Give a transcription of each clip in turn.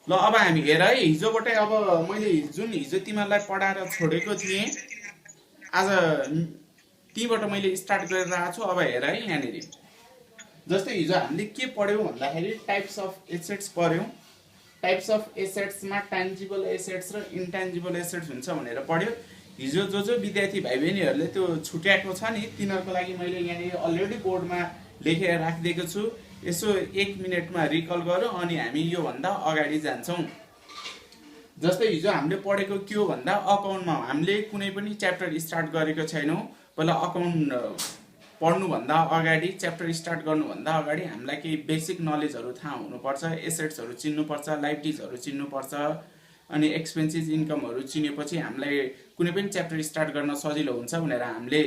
ल अब हामी हेर है, हिजोबाटै अब मैले हिजो तिमीहरूलाई पढाएर छोडेको थिएँ, आज त्यहीँबाट मैले स्टार्ट गरेर आएको छु। अब हेर है, यहाँनिर जस्तै हिजो हामीले के पढ्यौँ भन्दाखेरि टाइप्स अफ एसेट्स पढ्यौँ। टाइप्स अफ एसेट्समा ट्यान्जिबल एसेट्स र इन्ट्यान्जिबल एसेट्स हुन्छ भनेर पढ्यो। हिजो जो विद्यार्थी भाइ बहिनीहरूले त्यो छुट्याएको छ नि, तिनीहरूको लागि मैले यहाँनिर अलरेडी बोर्डमा लेखेर राखिदिएको छु। यसो 1 मिनटमा रिकल गरौँ अनि हामी योभन्दा अगाडि जान्छौँ। जस्तै हिजो हामीले पढेको के हो भन्दा, अकाउन्टमा हामीले कुनै पनि च्याप्टर स्टार्ट गरेको छैनौँ। पहिला अकाउन्ट पढ्नुभन्दा अगाडि, च्याप्टर स्टार्ट गर्नुभन्दा अगाडि हामीलाई केही बेसिक नलेजहरू थाहा हुनुपर्छ। एसेट्सहरू चिन्नुपर्छ, लाइबिलिटिजहरू चिन्नुपर्छ, अनि एक्सपेन्सेस इन्कमहरू चिनेपछि हामीलाई कुनै पनि च्याप्टर स्टार्ट गर्न सजिलो हुन्छ भनेर हामीले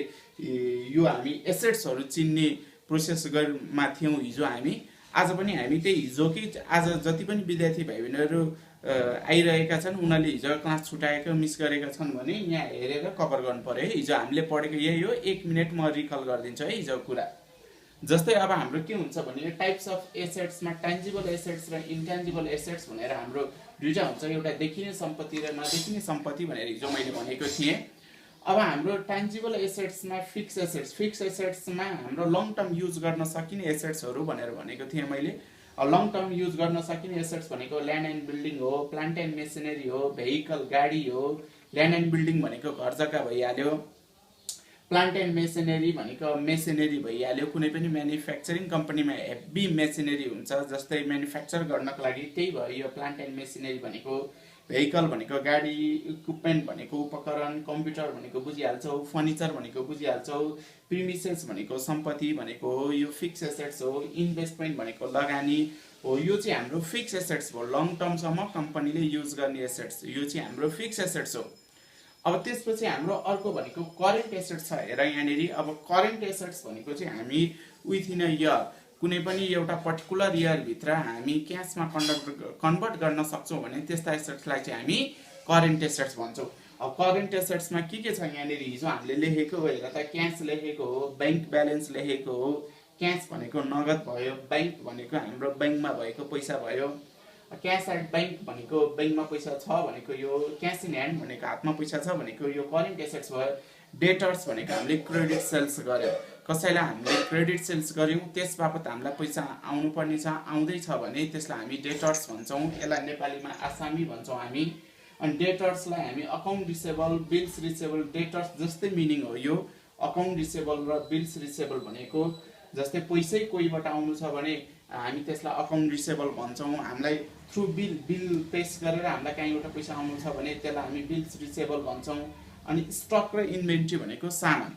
हामी एसेट्सहरू चिन्ने प्रोसेसमा थियौँ हिजो हामी। आज पनि हामी त्यही हिजो कि आज जति पनि विद्यार्थी भाइ बहिनीहरू आइरहेका छन् उनीहरूले हिजो क्लास छुटाएको मिस गरेका छन् भने यहाँ हेरेर कभर गर्नु पर्यो है। हिजो हामीले पढेको यही हो। 1 मिनट म रिकल गरिदिन्छु है हिजो कुरा। जस्तै अब हाम्रो के हुन्छ भने टाइप्स अफ एसेट्समा ट्यान्जिबल एसेट्स र इन्ट्यान्जिबल एसेट्स भनेर हाम्रो दुईटा हुन्छ, एउटा देखिने सम्पत्ति र नदेखिने सम्पत्ति भनेर हिजो मैले भनेको थिएँ। अब हाम्रो ट्यान्जिबल एसेट्समा फिक्स एसेट्स, फिक्स एसेट्समा हाम्रो लङ टर्म युज गर्न सकिने एसेट्सहरू भनेर भनेको थिएँ मैले। लङ टर्म युज गर्न सकिने एसेट्स भनेको ल्यान्ड एन्ड बिल्डिङ हो, प्लान्ट एन्ड मेसिनरी हो, भेहिकल गाडी हो। ल्यान्ड एन्ड बिल्डिङ भनेको घर जग्गा भइहाल्यो, प्लान्ट एन्ड मेसिनरी भनेको मेसिनरी भइहाल्यो। कुनै पनि म्यानुफ्याक्चरिङ कम्पनीमा हेभी मेसिनरी हुन्छ, जस्तै म्यानुफ्याक्चर गर्नको लागि, त्यही भयो यो प्लान्ट एन्ड मेसिनरी भनेको। भेहिकल भनेको गाडी, इक्विपमेन्ट भनेको उपकरण, कम्प्युटर भनेको बुझिहाल्छौ, फर्निचर भनेको बुझिहाल्छौ, प्रिमिसेस भनेको सम्पत्ति भनेको हो, यो फिक्स एसेट्स हो। इन्भेस्टमेन्ट भनेको लगानी हो, यो चाहिँ हाम्रो फिक्स एसेट्स हो। लङ टर्मसम्म कम्पनीले युज गर्ने एसेट्स, यो चाहिँ हाम्रो फिक्स एसेट्स हो। अब त्यसपछि हाम्रो अर्को भनेको करेन्ट एसेट्स छ। हेर यहाँनिर अब करेन्ट एसेट्स भनेको चाहिँ हामी विथिन इयर, कुनै पनि एउटा पर्टिकुलर इयरभित्र हामी क्यासमा कन्भर्ट गर्न सक्छौँ भने त्यस्ता एसेट्सलाई चाहिँ हामी करेन्ट एसेट्स भन्छौँ। अब करेन्ट एसेट्समा के छ यहाँनिर हिजो हामीले लेखेको हो, हेर त क्यास लेखेको हो, ब्याङ्क ब्यालेन्स लेखेको हो। क्यास भनेको नगद भयो, ब्याङ्क भनेको हाम्रो ब्याङ्कमा भएको पैसा भयो। क्यास एट ब्याङ्क भनेको ब्याङ्कमा पैसा छ भनेको यो, क्यास इन ह्यान्ड भनेको हातमा पैसा छ भनेको यो करेन्ट एसेट्स भयो। डेटर्स भनेको हामीले क्रेडिट सेल्स गर्यो, कसैलाई हामीले क्रेडिट सेल्स गर्यौँ, त्यस बापत हामीलाई पैसा आउनुपर्ने छ, आउँदैछ भने त्यसलाई हामी डेटर्स भन्छौँ। यसलाई नेपालीमा आसामी भन्छौँ हामी। अनि डेटर्सलाई हामी account receivable, bills receivable, debtors जस्तै मिनिङ हो यो। अकाउन्ट रिसेबल र बिल्स रिसेबल भनेको जस्तै पैसै कोहीबाट आउनु छ भने हामी त्यसलाई अकाउन्ट रिसेबल भन्छौँ। हामीलाई थ्रु बिल पेस गरेर हामीलाई कहीँ एउटा पैसा आउनु छ भने त्यसलाई हामी बिल्स रिसेबल भन्छौँ। अनि स्टक र इन्भेन्ट्री भनेको सामान,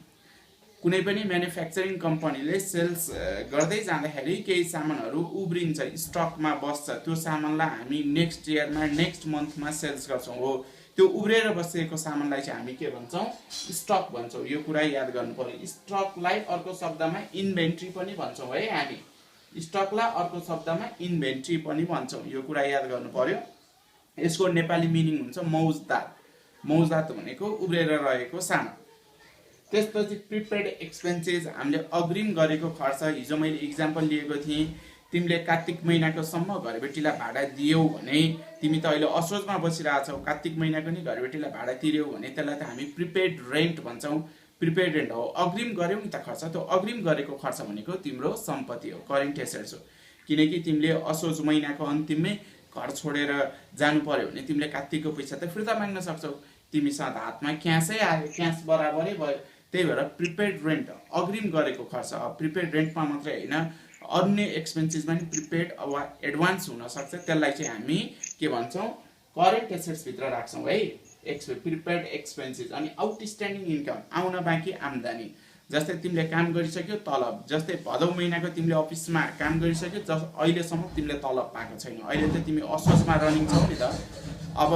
कुनै पनि म्यानुफ्याक्चरिङ कम्पनीले सेल्स गर्दै जाँदाखेरि केही सामानहरू उब्रिन्छ, स्टकमा बस्छ, त्यो सामानलाई हामी नेक्स्ट इयरमा, नेक्स्ट मन्थमा सेल्स गर्छौँ। हो, त्यो उब्रेर बसेको सामानलाई चाहिँ हामी के भन्छौँ, स्टक भन्छौँ। यो कुरा याद गर्नु पर्यो। स्टकलाई अर्को शब्दमा इन्भेन्ट्री पनि भन्छौँ है हामी। स्टकलाई अर्को शब्दमा इन्भेन्ट्री पनि भन्छौँ, यो कुरा याद गर्नु पर्यो। यसको नेपाली मिनिङ हुन्छ मौजदात। मौजदात भनेको उब्रेर रहेको सामान। त्यसपछि प्रिपेड एक्सपेन्सेस, हामीले अग्रिम गरेको खर्च। हिजो मैले इक्जाम्पल लिएको थिएँ, तिमीले कार्तिक महिनाको सम्म घरबेटीलाई भाडा दियौ भने, तिमी त अहिले असोजमा बसिरहेछौ, कार्तिक महिनाको नि घरबेटीलाई भाडा तिर्यौ भने त्यसलाई त हामी प्रिपेड रेन्ट भन्छौँ। प्रिपेड रेन्ट हो, अग्रिम गर्यौ नि त खर्च, त्यो अग्रिम गरेको खर्च भनेको तिम्रो सम्पत्ति हो, करेन्ट एसेट्स हो। किनकि तिमीले असोज महिनाको अन्तिममै घर छोडेर जानु पर्यो भने तिमीले कार्तिकको पैसा त फिर्ता माग्न सक्छौ। तिमीसँग हातमा क्यासै आयो, क्यास बराबरै भयो। त्यही भएर प्रिपेड रेन्ट अग्रिम गरेको खर्च। प्रिपेड रेन्टमा मात्रै होइन, अन्य एक्सपेन्सेसमा पनि प्रिपेड वा एडभान्स हुनसक्छ, त्यसलाई चाहिँ हामी के भन्छौँ, करेन्ट एसेट्सभित्र राख्छौँ है। Prepaid expenses. अनि आउटस्ट्यान्डिङ इन्कम, आउन बाँकी आम्दानी। जस्तै तिमीले काम गरिसक्यो तलब, जस्तै भदौ महिनाको तिमीले अफिसमा काम गरिसक्यो, अहिलेसम्म तिमीले तलब पाएको छैन, अहिले त तिमी असोजमा रनिङ छौ नि त। अब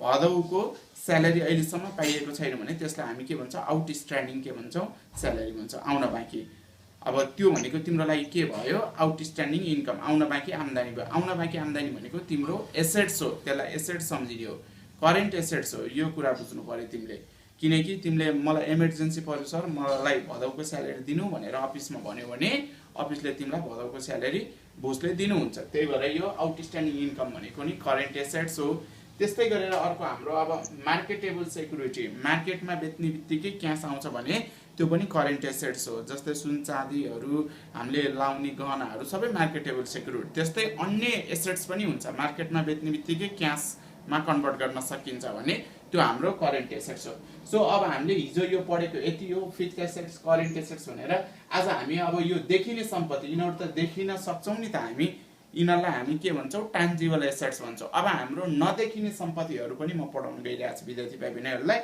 भदौको स्यालेरी अहिलेसम्म पाइएको छैन भने त्यसलाई हामी के भन्छौँ, आउटस्ट्यान्डिङ के भन्छौँ, स्यालेरी भन्छौँ, आउन बाँकी। अब त्यो भनेको तिम्रो लागि के भयो, आउटस्ट्यान्डिङ इन्कम, आउन बाँकी आम्दानी भयो। आउन बाँकी आम्दानी भनेको तिम्रो एसेट्स हो, त्यसलाई एसेट्स सम्झिदियो, करेन्ट एसेट्स हो। यो कुरा बुझ्नु पर्यो तिमीले। किनकि तिमीले मलाई इमर्जेन्सी पर्यो सर, मलाई भदौको स्यालेरी दिनु भनेर अफिसमा भन्यो भने अफिसले तिमीलाई भदौको स्यालेरी भुसले दिनुहुन्छ। त्यही भएर यो आउटस्ट्यान्डिङ इन्कम भनेको नि करेन्ट एसेट्स हो। त्यस्तै गरेर अर्को हाम्रो अब मार्केटेबल सेक्युरिटी, मार्केटमा बेच्ने बित्तिकै क्यास आउँछ भने त्यो पनि करेन्ट एसेट्स हो। जस्तै सुन चाँदीहरू, हामीले लाउने गहनाहरू सबै मार्केटेबल सेक्युरिटी। त्यस्तै अन्य एसेट्स पनि हुन्छ, मार्केटमा बेच्ने बित्तिकै क्यासमा कन्भर्ट गर्न सकिन्छ भने त्यो हाम्रो करेन्ट एसेट्स हो। सो अब हामीले हिजो यो पढेको यति हो, फिक्स्ड एसेट्स, करेन्ट एसेट्स भनेर। आज हामी अब यो देखिने सम्पत्ति, यिनीहरू त देखिन सक्छौँ नि त हामी, यिनीहरूलाई हामी के भन्छौँ, ट्यान्जिबल एसेट्स भन्छौँ। अब हाम्रो नदेखिने सम्पत्तिहरू पनि म पढाउन गइरहेको छु विद्यार्थी भाइ बहिनीहरूलाई,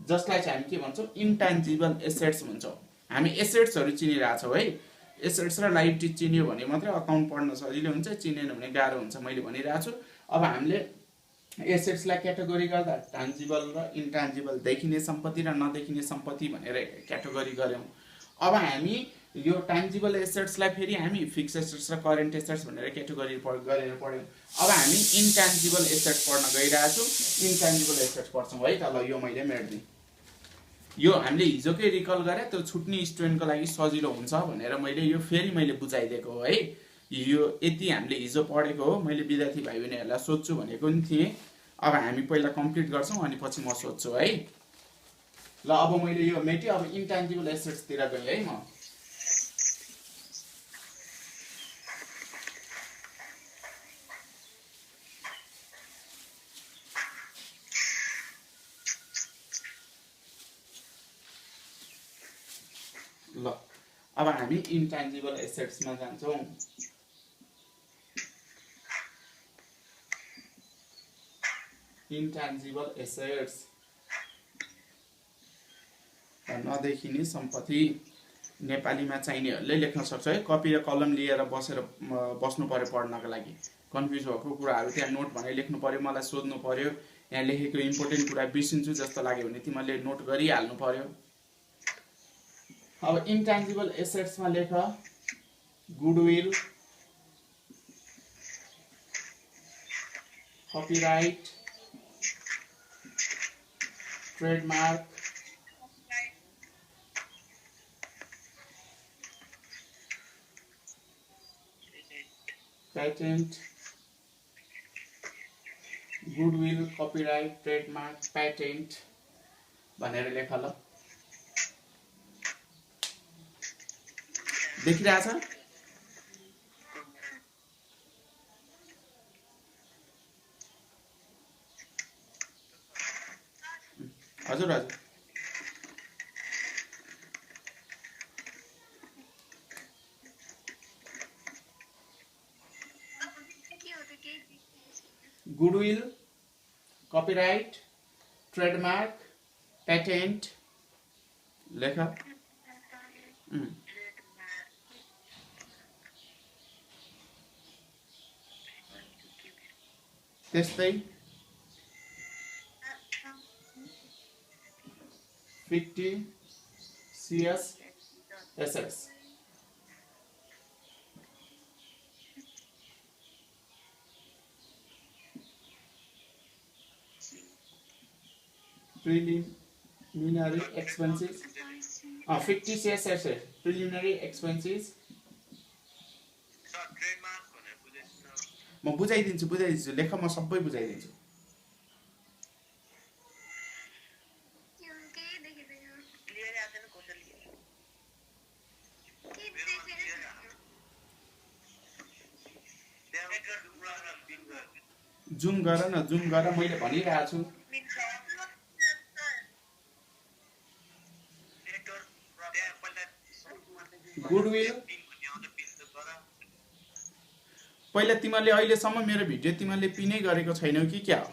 जसलाई चाहिँ हामी के भन्छौँ, इन्ट्यान्जिबल एसेट्स भन्छौँ। हामी एसेट्सहरू चिनिरहेछौँ है, एसेट्स र लाइबिलिटी चिन्यो भने मात्रै अकाउन्ट पढ्न सजिलो हुन्छ, चिनेन भने गाह्रो हुन्छ, मैले भनिरहेको छु। अब हामीले एसेट्सलाई क्याटेगोरी गर्दा ट्यान्जिबल र इन्ट्यान्जिबल, देखिने सम्पत्ति र नदेखिने सम्पत्ति भनेर क्याटेगोरी गऱ्यौँ। अब हामी यो ट्यान्जिबल एसेट्सलाई फेरि हामी फिक्स एसेट्स र करेन्ट एसेट्स भनेर क्याटेगोरी गरेर पढ्यौँ। अब हामी इन्ट्यान्जिबल एसेट्स पढ्न गइरहेछौँ, इन्ट्यान्जिबल एसेट्स पढ्छौँ है त। ल यो मैले मेट्दिएँ, यो हामीले हिजोकै रिकल गरेँ, त्यो छुट्ने स्टुडेन्टको लागि सजिलो हुन्छ भनेर मैले फेरि बुझाइदिएको हो है। यो यति हामीले हिजो पढेको हो, मैले विद्यार्थी भाइ बहिनीहरूलाई सोध्छु भनेको नि थिएँ। अब हामी पहिला कम्प्लिट गर्छौँ अनि पछि म सोध्छु है। ल अब मैले यो मेटेँ, अब इन्ट्यान्जिबल एसेट्सतिर गएँ है म। ल अब हामी इन्ट्यान्जिबल एसेट्समा जान्छौँ। इन्ट्यान्जिबल एसेट्स, नदेखिने सम्पत्ति, नेपालीमा चाहिनेहरूले लेख्न सक्छ है। कपी र कलम लिएर बस्नु पर्यो पढ्नको लागि। कन्फ्युज भएको कुराहरू त्यहाँ नोट भनेर लेख्नु पर्यो, मलाई सोध्नु पर्यो, यहाँ लेखेको इम्पोर्टेन्ट कुरा बिर्सिन्छु जस्तो लाग्यो भने तिमीहरूले नोट गरिहाल्नु पर्यो। अब इन्ट्यान्जिबल एसेट्समा लेख goodwill, copyright, trademark, patent, goodwill, copyright, trademark, patent भनेर लेख। ल देखिरहेछ? हजुर हजुर, गुडविल, कपिराइट, ट्रेडमार्क, पेटेन्ट लेख। त्यस्तै fictitious assets, preliminary expenses, fictitious assets, preliminary expenses। म बुझाइदिन्छु, लेख, म सबै बुझाइदिन्छु। जुम गर न, जुम गर, मैले भनिरहेको छु। गुडविल, पहिला तिमीहरूले अहिलेसम्म मेरो भिडियो तिमीहरूले पिनै गरेको छैनौ कि क्या हो?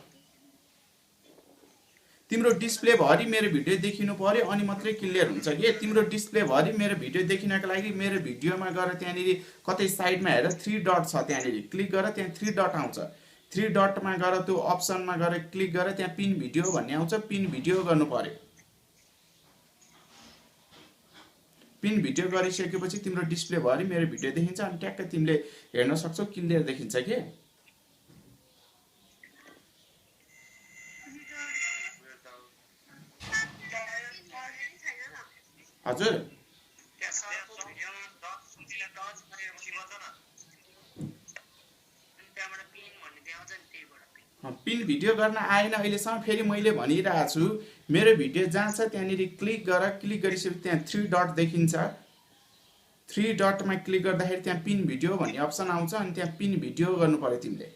तिम्रो डिस्प्ले भरि मेरो भिडियो देखिनु पर्यो अनि मात्रै क्लियर हुन्छ कि? तिम्रो डिस्प्ले भरि मेरो भिडियो देखिनको लागि मेरो भिडियोमा गएर त्यहाँनिर कतै साइडमा हेर 3 डट छ, त्यहाँनिर क्लिक गर, त्यहाँ 3 डट आउँछ। 3 डटमा गएर त्यो अप्सनमा गएर क्लिक गर, त्यहाँ पिन भिडियो भन्ने आउँछ, पिन भिडियो गर्नु पर्यो। पिन भिडियो गरिसकेपछि तिम्रो डिस्प्ले भरि मेरो भिडियो देखिन्छ अनि ट्याक्क तिमीले हेर्न सक्छौ, क्लियर देखिन्छ के? हजुर पिन भिडियो गर्न आएन अहिलेसम्म। फेरि मैले भनिरहेको छु मेरो भिडियो जहाँ छ त्यहाँनिर क्लिक गर। क्लिक गरिसकेपछि त्यहाँ 3 डट देखिन्छ। 3 डटमा क्लिक गर्दाखेरि त्यहाँ पिन भिडियो भन्ने अप्सन आउँछ अनि त्यहाँ पिन भिडियो गर्नु पर्यो तिमीले।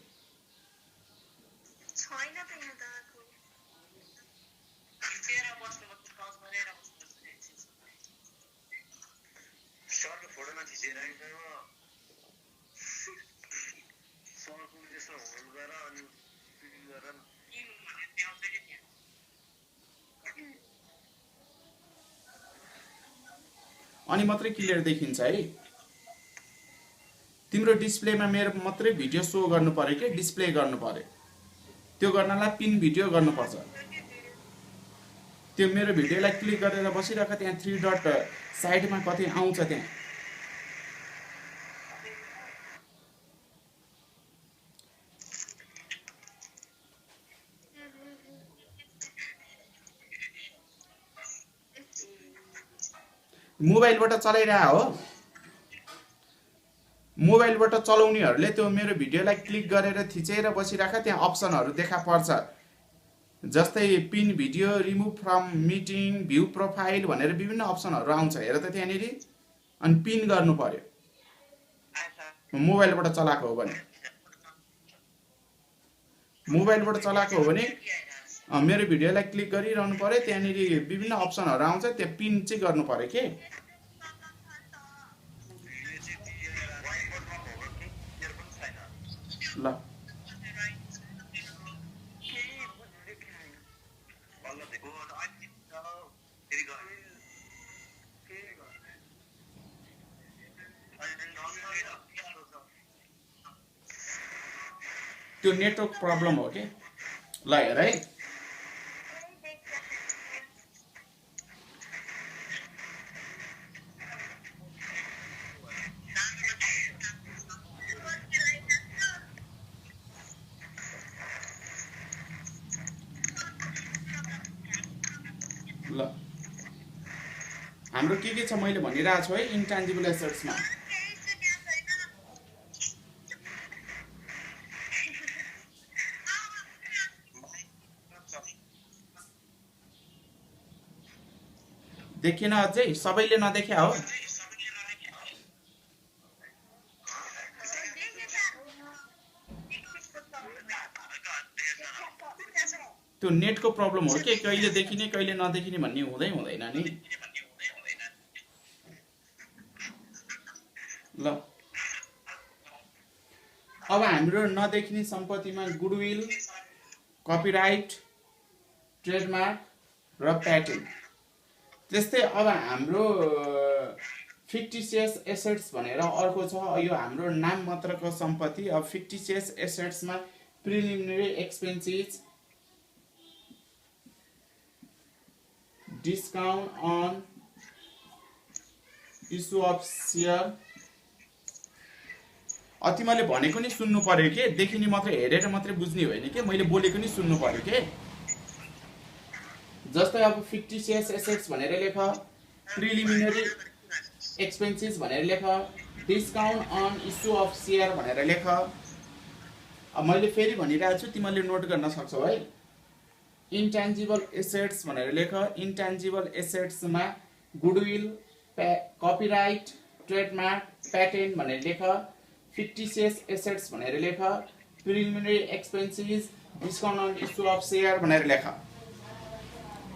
अनि मात्रै क्लियर देखिन्छ है। तिम्रो डिस्प्लेमा मेरो मात्रै भिडियो सो गर्नु पर्यो के डिस्प्ले गर्नु पर्यो। त्यो गर्नलाई पिन भिडियो गर्नुपर्छ। त्यो मेरो भिडियोलाई क्लिक गरेर बसिरहेको त्यहाँ 3 डट साइडमा कतै आउँछ त्यहाँ। मोबाइलबाट चलाइरह हो। मोबाइलबाट चलाउनेहरूले त्यो मेरो भिडियोलाई क्लिक गरेर थिचेर बसिराख त्यहाँ अप्सनहरू देखा पर्छ। जस्तै pin video, remove from meeting, view profile भनेर विभिन्न अप्सनहरू आउँछ। हेर त त्यहाँनिर अनि पिन गर्नु पर्यो मोबाइलबाट चलाएको हो भने। मोबाइलबाट चलाएको हो भने मेरो भिडियोलाई क्लिक गरिरहनु पर्यो। त्यहाँनिर विभिन्न अप्सनहरू आउँछ त्यहाँ पिन चाहिँ गर्नु पर्यो के। ल त्यो नेटवर्क प्रब्लम हो के। ल हेर है ल हाम्रो के छ मैले भनिरहेको छु है इन्टान्जिबल एसेट्समा। देखिन अझै सबैले नदेख्या हो। त्यो नेटको प्रब्लम हो के। कहिले देखिने कहिले नदेखिने भन्ने हुँदैन नि। ल अब हाम्रो नदेखिने सम्पत्तिमा गुडविल, कपिराइट, ट्रेडमार्क र प्याटेन्ट। त्यस्तै अब हाम्रो फिक्टिसियस एसेट्स भनेर अर्को छ। यो हाम्रो नाम मात्रको सम्पत्ति। अब फिक्टिसियस एसेट्समा preliminary expenses, discount on issue of share. तिमीले भनेको नि सुन्नु पर्यो के। देखिने मात्रै हेरेर मात्रै बुझ्ने होइन के। मैले बोलेको नि सुन्नु पर्यो के। जस्तै अब फिक्टिसियस एसेट्स भनेर लेख, प्रिलिमिनरी एक्सपेन्सेस भनेर लेख, discount on issue of share भनेर लेख। अब मैले फेरि भनिरहेको छु तिमीले नोट गर्न सक्छौ है। इन्टेन्जिबल एसेट्स भनेर लेख। इन्टेन्जिबल एसेट्समा गुडविल, कपिराइट, ट्रेडमार्क, प्याटेन्ट भनेर लेख। फिक्टिसियस एसेट्स भनेर लेख, preliminary expenses, discount on issue of share भनेर लेख।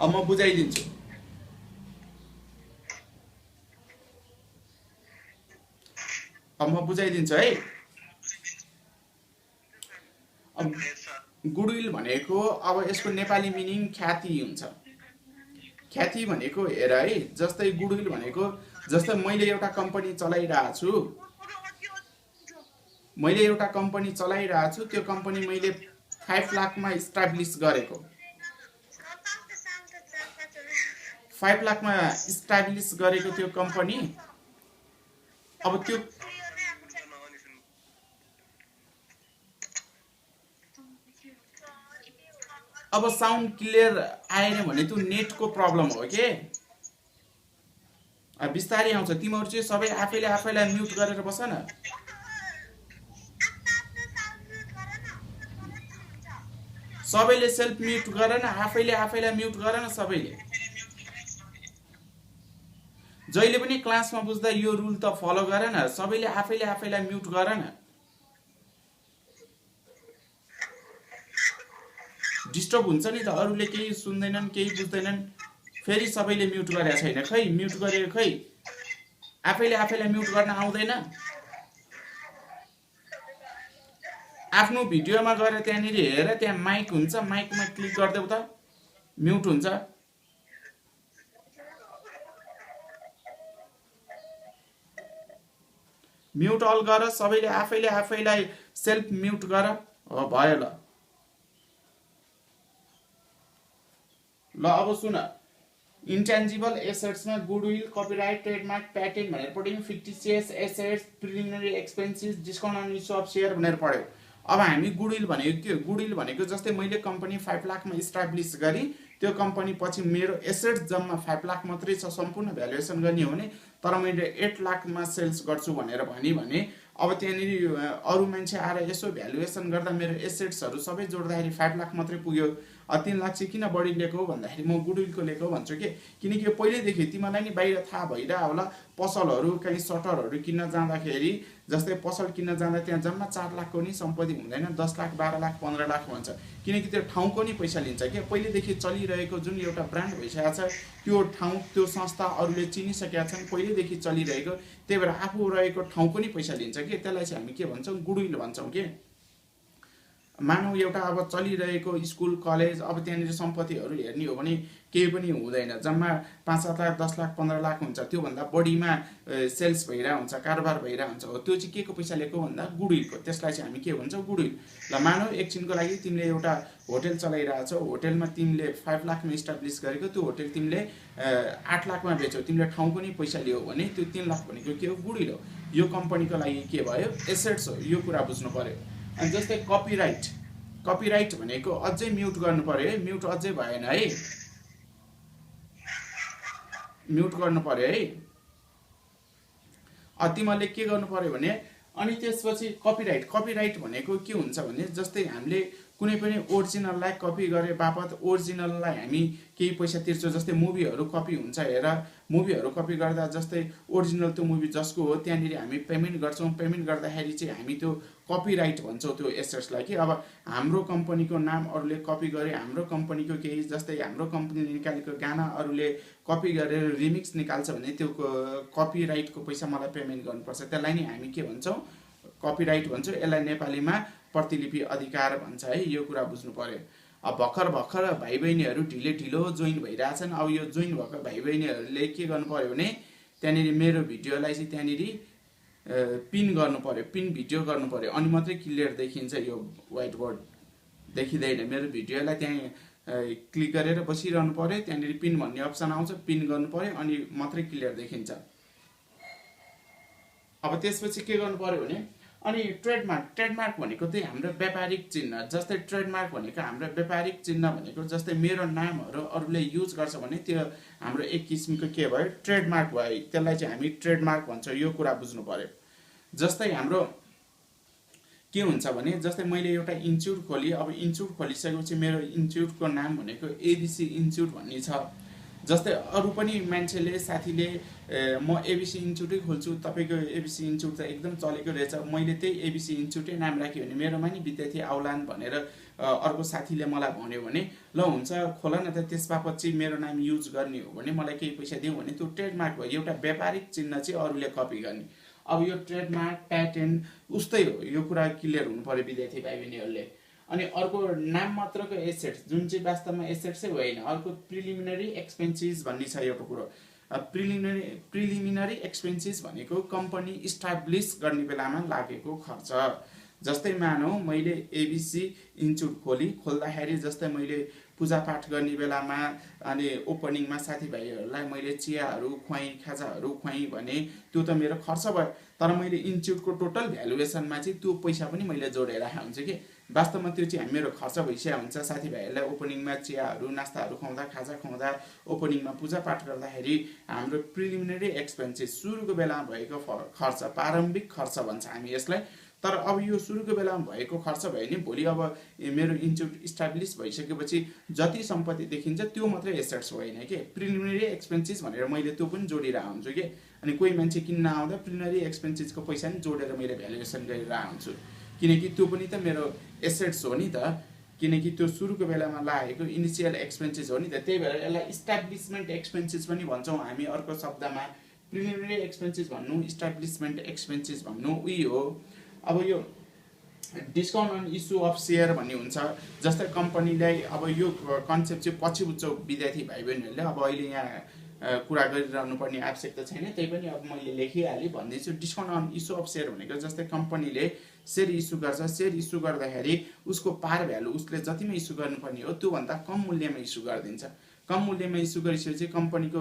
अब म बुझाइदिन्छु। है। अब गुडविल भनेको अब यसको नेपाली मिनिङ ख्याति हुन्छ। ख्याति भनेको हेर है। जस्तै गुडविल भनेको जस्तै मैले एउटा कम्पनी चलाइरहेको छु। त्यो कम्पनी मैले 5 लाखमा इस्टाब्लिस गरेको। 5 लाखमा इस्टाब्लिस गरेको त्यो कम्पनी। अब त्यो अब साउन्ड क्लियर आएन भने त्यो नेटको प्रब्लम हो के। बिस्तारै आउँछ। तिमीहरू चाहिँ सबै आफैलाई म्युट गरेर बस न। सबैले सेल्फ म्युट गर न, आफैले आफैलाई म्युट गर न सबैले। जहिले पनि क्लासमा बुझ्दा यो रुल त फलो गर न, सबैले आफैले आफैलाई म्युट गर न। डिस्टर्ब हुन्छ नि त, अरूले केही सुन्दैनन् केही बुझ्दैनन्, फेरि सबैले म्युट गरेका छैन। खै म्युट गरेको खै, आफैले आफैलाई म्युट गर्न आउँदैन। आफ्नो भिडियोमा गएर त्यहाँनिर हेर, त्यहाँ माइक हुन्छ, माइकमा क्लिक गरिदेऊ त, म्युट हुन्छ। म्युट अल गर, सबैले आफैले आफैलाई सेल्फ म्युट गर। हो भयो ल। ल अब सुन, इन्टेन्जिबल एसेट्समा गुडविल, कपिराइट, ट्रेडमार्क, प्याटेन्ट भनेर पढ्यौँ, fictitious assets, preliminary expenses, discount on issue of share भनेर पढ्यौँ। अब हामी गुडविल भनेको के हो? गुडविल भनेको जस्तै मैले कम्पनी 5 लाखमा इस्टाब्लिस गरेँ, त्यो कम्पनी पछि मेरो एसेट्स जम्मा 5 लाख मात्रै छ, सम्पूर्ण भ्यालुएसन गर्ने हो भने, तर मैले 8 लाखमा सेल्स गर्छु भनेर भने अब त्यहाँनिर अरू मान्छे आएर यसो भ्यालुएसन गर्दा मेरो एसेट्सहरू सबै जोड्दाखेरि 5 लाख मात्रै पुग्यो। 3 लाख चाहिँ किन बढी लिएको हो भन्दाखेरि म गुडविलको लिएको भन्छु कि, किनकि यो पहिल्यैदेखि तिमीलाई नि बाहिर थाहा भइरहेको होला, पसलहरू कहीँ सटरहरू किन्न जाँदाखेरि, जस्तै पसल किन्न जाँदा त्यहाँ जम्मा 4 लाखको नि सम्पत्ति हुँदैन, 10 लाख 12 लाख 15 लाख भन्छ, किनकि त्यो ठाउँको नि पैसा लिन्छ क्या। पहिल्यैदेखि चलिरहेको जुन एउटा ब्रान्ड भइसकेको छ, त्यो ठाउँ त्यो संस्था अरूले चिनिसकेका छन्, पहिल्यैदेखि चलिरहेको, त्यही भएर आफू रहेको ठाउँको नि पैसा लिन्छ कि, त्यसलाई चाहिँ हामी के भन्छौँ? गुडविल भन्छौँ कि। मानौ एउटा अब चलिरहेको स्कुल कलेज, अब त्यहाँनिर सम्पत्तिहरू हेर्ने हो भने केही पनि हुँदैन, जम्मा 5-7 लाख 10 लाख 15 लाख हुन्छ, त्योभन्दा बढीमा सेल्स भइरहेको हुन्छ, कारोबार भइरहेको हुन्छ, हो त्यो चाहिँ के को पैसा लिएको भन्दा गुडविलको, त्यसलाई चाहिँ हामी के भन्छौँ? गुडविल। ल मानौ एकछिनको लागि तिमीले एउटा होटल चलाइरहेछौ, होटलमा तिमीले 5 लाखमा इस्टाब्लिस गरेको, त्यो होटल तिमीले 8 लाखमा बेच्यौ, तिमीले ठाउँको नि पैसा लियो भने त्यो 3 लाख भनेको के हो? गुडविल हो। यो कम्पनीको लागि के भयो? एसेट्स हो, यो कुरा बुझ्नु पर्यो। अनि जस्तै कपिराइट, कपिराइट भनेको अझै म्युट गर्नु पर्यो है, म्युट अझै भएन है, म्युट गर्नु पर्यो है। तिमीले के गर्नु पर्यो भने, अनि त्यसपछि कपिराइट, कपिराइट भनेको के हुन्छ भने, जस्तै हामीले कुनै पनि ओरिजिनललाई कपी गरे बापत ओरिजिनललाई हामी केही पैसा तिर्छौँ, जस्तै मुभीहरू कपी हुन्छ हेर, मुभीहरू कपी गर्दा जस्तै ओरिजिनल त्यो मुभी जसको हो त्यहाँनिर हामी पेमेन्ट गर्छौँ, पेमेन्ट गर्दाखेरि चाहिँ हामी त्यो कपिराइट भन्छौँ त्यो एसेट्सलाई कि। अब हाम्रो कम्पनीको नाम अरूले कपी गरे, हाम्रो कम्पनीको केही जस्तै हाम्रो कम्पनीले निकालेको गाना अरूले कपी गरेर रिमिक्स निकाल्छ भने त्यो कपिराइटको पैसा मलाई पेमेन्ट गर्नुपर्छ, त्यसलाई नै हामी के भन्छौँ? कपिराइट भन्छौँ। यसलाई नेपालीमा प्रतिलिपि अधिकार भन्छ है, यो कुरा बुझ्नु पर्यो। अब भर्खर भर्खर भाइ बहिनीहरू ढिलो जोइन भइरहेछन्, अब यो जोइन भएको भाइ बहिनीहरूले के गर्नु पर्यो भने, त्यहाँनिर मेरो भिडियोलाई चाहिँ त्यहाँनिर पिन गर्नु पर्यो, पिन भिडियो गर्नु पर्यो, अनि मात्रै क्लियर देखिन्छ। यो व्हाइट बोर्ड देखिँदैन, मेरो भिडियोलाई त्यहाँ क्लिक गरेर बसिरहनु पर्यो, त्यहाँनिर पिन भन्ने अप्सन आउँछ, पिन गर्नु पर्यो, अनि मात्रै क्लियर देखिन्छ। अब त्यसपछि के गर्नु पर्यो भने, अनि ट्रेडमार्क, ट्रेडमार्क भनेको चाहिँ हाम्रो व्यापारिक चिन्ह, जस्तै ट्रेडमार्क भनेको हाम्रो व्यापारिक चिन्ह भनेको जस्तै मेरो नामहरू अरूले युज गर्छ भने त्यो हाम्रो एक किसिमको के भयो? ट्रेडमार्क भयो, त्यसलाई चाहिँ हामी ट्रेडमार्क भन्छौँ, यो कुरा बुझ्नु पर्यो। जस्तै हाम्रो के हुन्छ भने, जस्तै मैले एउटा इन्स्टिट्युट खोलेँ, अब इन्स्टिट्युट खोलिसकेपछि मेरो इन्स्टिट्युटको नाम भनेको एबिसी इन्स्टिट्युट भन्ने छ। जस्तै अरू पनि मान्छेले साथीले म एबिसी इन्स्टिट्युटै खोल्छु, तपाईँको एबिसी इन्स्टिट्युट त एकदम चलेको रहेछ, मैले त्यही एबिसी इन्स्टिट्युटै नाम राख्यो भने मेरोमा नि विद्यार्थी आउलान् भनेर अर्को साथीले मलाई भन्यो भने, ल हुन्छ खोला न त, त्यस बापत चाहिँ मेरो नाम युज गर्ने हो भने मलाई केही पैसा दिउँ भने त्यो ट्रेडमार्क भयो, एउटा व्यापारिक चिन्ह चाहिँ अरूले कपी गर्ने। अब यो ट्रेडमार्क प्याटेन्ट उस्तै हो, यो कुरा क्लियर हुनु पर्यो विद्यार्थी भाइ बहिनीहरूले। अनि अर्को नाम मात्रको एसेट्स, जुन चाहिँ वास्तवमा एसेट्सै होइन, अर्को प्रिलिमिनरी एक्सपेन्सेस भन्ने छ एउटा कुरो। प्रिलिमिनरी एक्सपेन्सेस भनेको कम्पनी इस्टाब्लिस गर्ने बेलामा लागेको खर्च। जस्तै मानौ मैले एबिसी इन्स्टिट्युट खोल्दाखेरि जस्तै मैले पूजापाठ गर्ने बेलामा अनि ओपनिङमा साथीभाइहरूलाई मैले चियाहरू खुवाएँ, खाजाहरू खुवाएँ भने त्यो त मेरो खर्च भयो, तर मैले इन्स्टिट्युटको टोटल भ्यालुएसनमा चाहिँ त्यो पैसा पनि मैले जोडेर राखेको हुन्छ कि, वास्तवमा त्यो चाहिँ मेरो खर्च भइसकेको हुन्छ। साथीभाइहरूलाई ओपनिङमा चियाहरू नास्ताहरू खुवाउँदा, खाजा खुवाउँदा, ओपनिङमा पूजापाठ गर्दाखेरि हाम्रो प्रिलिमिनरी एक्सपेन्सेस, सुरुको बेलामा भएको खर्च, प्रारम्भिक खर्च भन्छ हामी यसलाई, तर अब यो सुरुको बेलामा भएको खर्च भयो नि भोलि अब मेरो इन्स्टिट्युट इस्टाब्लिस भइसकेपछि जति सम्पत्ति देखिन्छ त्यो मात्रै एसेट्स होइन के प्रिलिमिनरी एक्सपेन्सेस भनेर मैले त्यो पनि जोडिरहेको हुन्छु कि अनि कोही मान्छे किन्न आउँदा प्रिलिमिनरी एक्सपेन्सेसको पैसा नि जोडेर मैले भ्यालुएसन गरिरहेको हुन्छु किनकि त्यो पनि त मेरो एसेट्स हो नि त किनकि त्यो सुरुको बेलामा लागेको इनिसियल एक्सपेन्सेस हो नि त त्यही भएर यसलाई इस्टाब्लिसमेन्ट एक्सपेन्सेस पनि भन्छौँ हामी अर्को शब्दमा प्रिलिमिनरी एक्सपेन्सेस भन्नु इस्टाब्लिसमेन्ट एक्सपेन्सेस भन्नु उही हो अब यो discount on issue of share भन्ने हुन्छ जस्तै कम्पनीलाई अब यो कन्सेप्ट चाहिँ पछि बुझ्छौ विद्यार्थी भाइ बहिनीहरूले अब अहिले यहाँ कुरा गरिरहनु पर्ने आवश्यकता छैन त्यही पनि अब मैले लेखिहालेँ भन्दैछु discount on issue of share भनेको जस्तै कम्पनीले सेयर इस्यु गर्छ सेयर इस्यु गर्दाखेरि उसको पार भ्यालु उसले जतिमा इस्यु गर्नुपर्ने हो त्योभन्दा कम मूल्यमा इस्यु गरिदिन्छ कम मूल्यमा इस्यु गरिसकेपछि कम्पनीको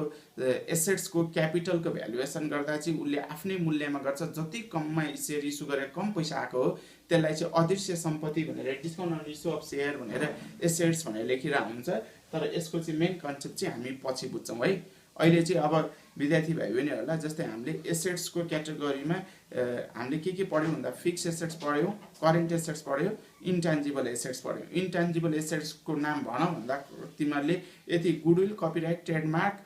एसेट्सको क्यापिटलको भ्यालुएसन गर्दा चाहिँ उसले आफ्नै मूल्यमा गर्छ जति कममा सेयर इस्यु गरेर कम पैसा आएको हो त्यसलाई चाहिँ अदृश्य सम्पत्ति भनेर discount on issue of share भनेर एसेट्स भनेर लेखिरहेको हुन्छ तर यसको चाहिँ मेन कन्सेप्ट चाहिँ हामी पछि बुझ्छौँ है अहिले चाहिँ अब विद्यार्थी भाइ बहिनीहरूलाई जस्तै हामीले एसेट्सको क्याटेगोरीमा हामीले के पढ्यौँ भन्दा फिक्स एसेट्स पढ्यौँ करेन्ट एसेट्स पढ्यौँ इन्टेन्जिबल एसेट्स पढ्यौँ इन्टेन्जिबल एसेट्सको नाम भन भन्दा तिमीहरूले यति गुडविल कपिराइट ट्रेडमार्क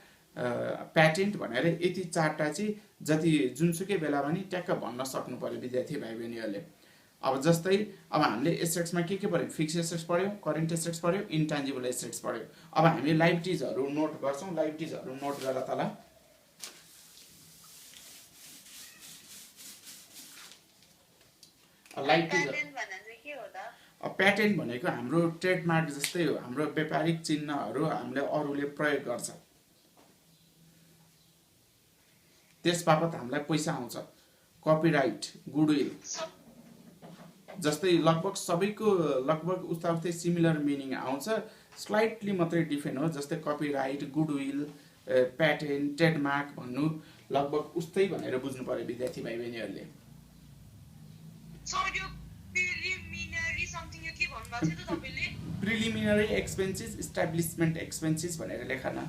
प्याटेन्ट भनेर यति चारवटा चाहिँ जति जुनसुकै बेला पनि ट्याक्क भन्न सक्नु पर्यो विद्यार्थी भाइ बहिनीहरूले अब जस्तै अब हामीले एसेट्समा के पढ्यौँ फिक्स एसेट्स पढ्यौँ करेन्ट एसेट्स पढ्यौँ इन्टेन्जिबल एसेट्स पढ्यौँ अब हामी लाइबिलिटिजहरू नोट गर्छौँ लाइबिलिटिजहरू नोट गर तल प्याटेन्ट भनेको हाम्रो ट्रेडमार्क जस्तै हो हाम्रो व्यापारिक चिन्हहरू हामीले अरूले प्रयोग गर्छ त्यस बापत हामीलाई पैसा आउँछ कपिराइट गुडविल जस्तै लगभग सबैको लगभग उस्तै सिमिलर मिनिङ आउँछ स्लाइटली मात्रै डिफ्रेन्ट हो जस्तै कपिराइट गुडविल प्याटेन्ट ट्रेडमार्क भन्नु लगभग उस्तै भनेर बुझ्नु पर्यो विद्यार्थी भाइ बहिनीहरूले प्रिलिमिनरी एक्सपेन्सेस इस्टाब्लिसमेन्ट एक्सपेन्सेस भनेर लेखन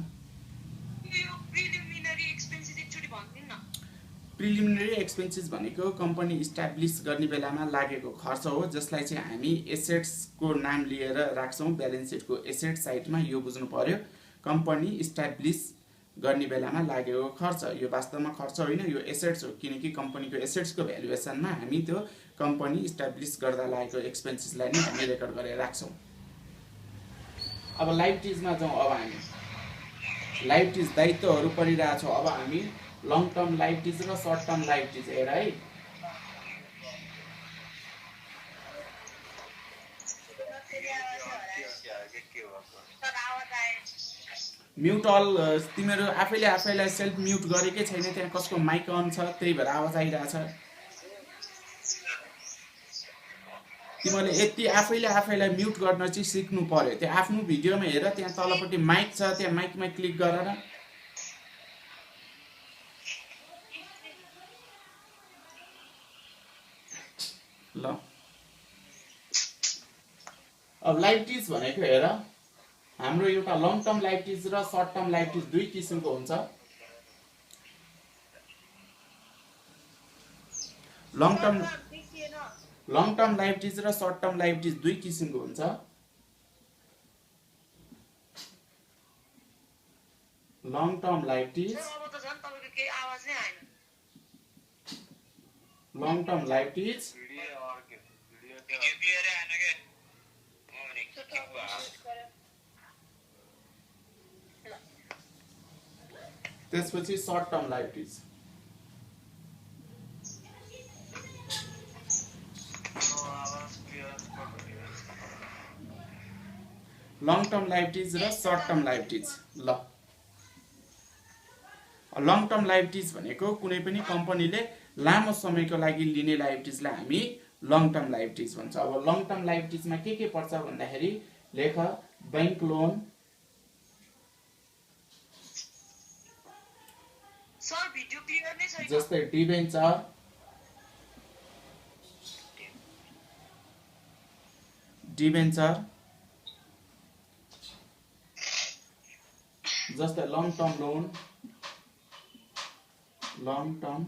प्रिलिमिनरी एक्सपेन्सेस भनेको कम्पनी इस्टाब्लिस गर्ने बेलामा लागेको खर्च हो जसलाई चाहिँ हामी एसेट्सको नाम लिएर राख्छौँ ब्यालेन्स सिटको एसेट साइडमा यो बुझ्नु पर्यो कम्पनी इस्टाब्लिस गर्ने बेलामा लागेको खर्च यो वास्तवमा खर्च होइन यो एसेट्स हो किनकि कम्पनीको एसेट्सको भ्यालुएसनमा हामी त्यो कम्पनी इस्टाब्लिस गर्दा लागेको एक्सपेन्सेसलाई नै हामी रेकर्ड गरेर राख्छौँ अब लाइबिलिटिजमा जाउँ अब हामी लाइबिलिटिज दायित्वहरू परिरहेछौँ अब हामी लङ टर्म लाइबिलिटिज र सर्ट टर्म लाइबिलिटिज हेर है म्युट अल तिमीहरू आफैलाई सेल्फ म्युट गरेकै छैन त्यहाँ कसको माइक अन छ त्यही भएर आवाज आइरहेछ तिमीहरूले यति आफैलाई म्युट गर्न चाहिँ सिक्नु पर्यो त्यो आफ्नो भिडियोमा हेर त्यहाँ तलपट्टि माइक छ त्यहाँ माइकमा क्लिक गरेर ल अब लाइबिलिटिज भनेको हेर हाम्रो एउटा लङ टर्म लाइबिलिटिज र सर्ट टर्म लाइबिलिटिज दुई किसिमको हुन्छ लङ टर्म लाइबिलिटिज र सर्ट टर्म लाइबिलिटिज दुई किसिमको हुन्छ लङ टर्म लाइबिलिटिज त्यसपछि short term liabilities long term liabilities र सर्ट टर्म लाइबिलिटिज ल लङ टर्म लाइबिलिटिज भनेको कुनै पनि कम्पनीले लामो समयको लागि लिने लाइबिलिटिजलाई हामी लङ टर्म लाइबिलिटिज भन्छ अब लङ टर्म लाइबिलिटिजमा के पर्छ भन्दाखेरि लेख बैंक लोन जस्तै डिबेन्चर जस्तै long term loan long term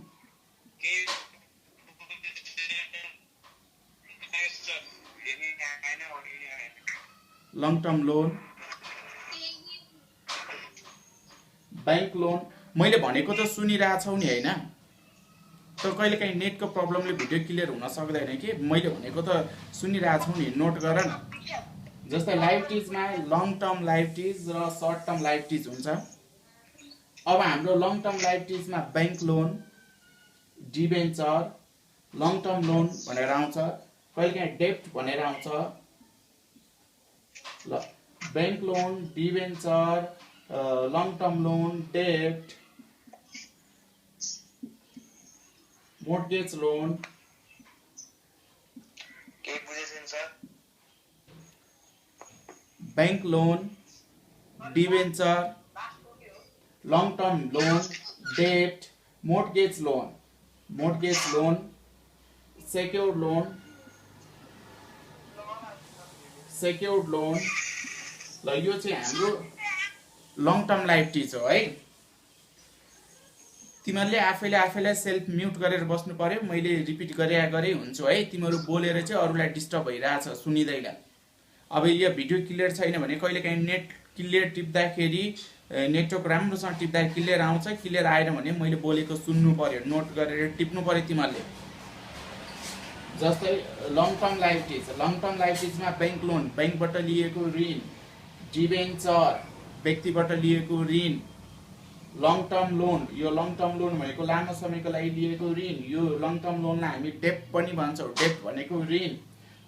long term loan, bank loan. मैले भनेको त सुनिरहेछौ नि हैन? त कहिलेकाहीँ नेटको प्रब्लमले भिडियो क्लियर हुन सक्दैन कि। मैले भनेको त सुनिरहेछौ नि, नोट गर न। जस्तै लाइबिलिटिजमा लङ टर्म लाइबिलिटिज र सर्ट टर्म लाइबिलिटिज हुन्छ। अब हाम्रो long term लाइबिलिटिजमा bank loan, debenture, long term loan भनेर आउँछ, कहिलेकाहीँ डेप्ट भनेर आउँछ। ल bank loan, debenture, long term loan, डेप्ट, mortgage loan, bank loan, debenture, long term loan, डेप्ट, मोर्टगेज लोन, सेक्योर्ड लोन। ल यो चाहिँ हाम्रो लङ टर्म लाइबिलिटिज हो है। तिमीहरूले आफैलाई सेल्फ म्युट गरेर बस्नु पर्यो। मैले रिपिट गरे हुन्छु है। तिमीहरू बोलेर चाहिँ अरूलाई डिस्टर्ब भइरहेछ, सुनिँदैन। अब यो भिडियो क्लियर छैन भने कहिलेकाहीँ नेट क्लियर टिप्दाखेरि, नेटवर्क राम्रोसँग टिप्दाखेरि क्लियर आउँछ। क्लियर आएन भने मैले बोलेको सुन्नु पर्यो, नोट गरेर टिप्नु पर्यो तिमीहरूले। जस्तै लङ टर्म लाइबिलिटिजमा बैंक लोन, बैंकबाट लिएको ऋण, डिबेन्चर, व्यक्तिबाट लिएको ऋण, लङ टर्म लोन, यो लङ टर्म लोन भनेको लामो समयको लागि लिएको ऋण। यो लङ टर्म लोनलाई हामी डेप्ट पनि भन्छौँ। डेप्ट भनेको ऋण।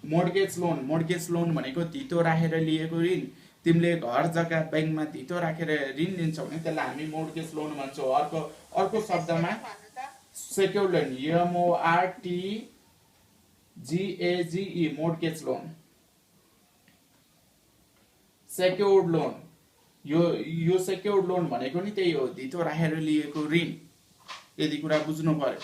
मोर्टगेज लोन भनेको धितो राखेर लिएको ऋण। तिमीले घर जग्गा बैंकमा धितो राखेर ऋण लिन्छौ भने त्यसलाई हामी मोर्टगेज लोन भन्छौँ। अर्को शब्दमा secured loan, MORTGAGE, mortgage loan. Secured loan, यो सेक्योर्ड लोन भनेको नि त्यही हो, धितो राखेर लिएको ऋण। यदि कुरा बुझ्नु पर्यो।